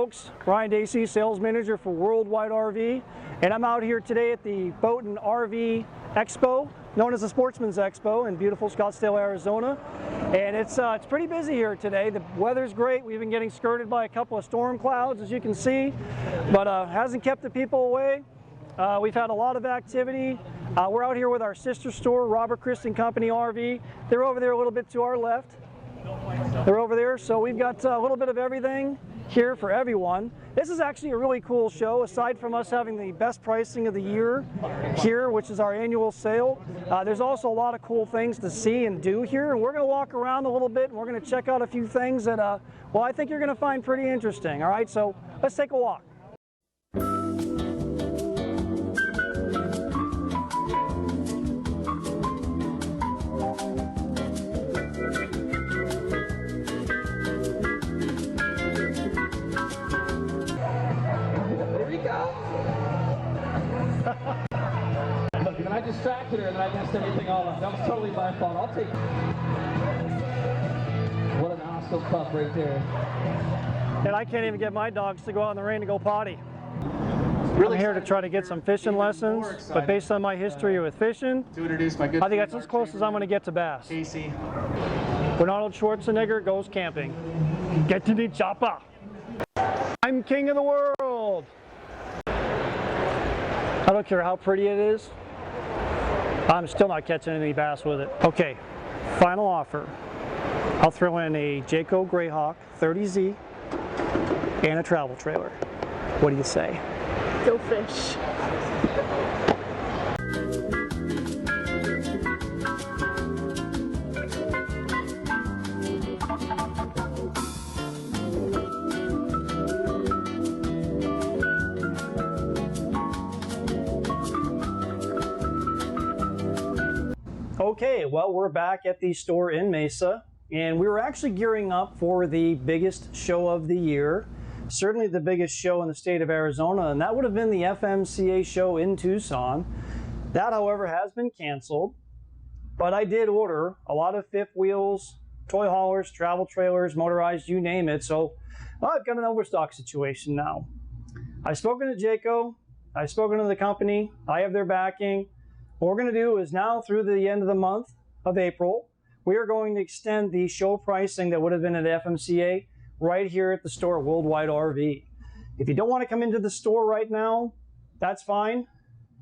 folks, Brian Dacey, Sales Manager for Worldwide RV, and I'm out here today at the Boat and RV Expo, known as the Sportsmens Expo in beautiful Scottsdale, Arizona. And it's pretty busy here today. The weather's great. We've been getting skirted by a couple of storm clouds, as you can see, but hasn't kept the people away. We've had a lot of activity. We're out here with our sister store, Robert Christ & Company RV. They're over there a little bit to our left. They're over there, so we've got a little bit of everything here for everyone. This is actually a really cool show. Aside from us having the best pricing of the year here, which is our annual sale, there's also a lot of cool things to see and do here, and we're going to walk around a little bit and we're going to check out a few things that, well, I think you're going to find pretty interesting. All right, so let's take a walk. Look, and I distracted her and then I messed everything all up. That was totally my fault. I'll take it. What an awesome pup right there. And I can't even get my dogs to go out in the rain to go potty. I'm here to try to get some fishing lessons, but based on my history with fishing, I think that's as close as I'm going to get to bass. Casey. When Arnold Schwarzenegger goes camping, get to the chopper. I'm king of the world. I don't care how pretty it is, I'm still not catching any bass with it. Okay, final offer. I'll throw in a Jayco Greyhawk 30Z and a travel trailer. What do you say? Go fish. Okay, well, we're back at the store in Mesa, and we were actually gearing up for the biggest show of the year, certainly the biggest show in the state of Arizona, and that would have been the FMCA show in Tucson. That, however, has been canceled, but I did order a lot of fifth wheels, toy haulers, travel trailers, motorized, you name it, so I've got an overstock situation now. I've spoken to Jayco, I've spoken to the company, I have their backing. What we're going to do is now through the end of the month of April, we are going to extend the show pricing that would have been at FMCA right here at the store, Worldwide RV. If you don't want to come into the store right now, that's fine.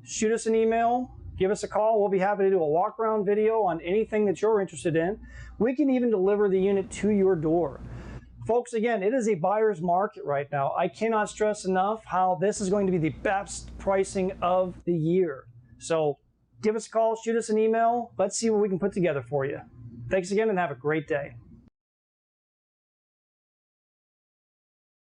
Shoot us an email, give us a call. We'll be happy to do a walk around video on anything that you're interested in. We can even deliver the unit to your door. Folks, again, it is a buyer's market right now. I cannot stress enough how this is going to be the best pricing of the year. So give us a call, shoot us an email. Let's see what we can put together for you. Thanks again and have a great day.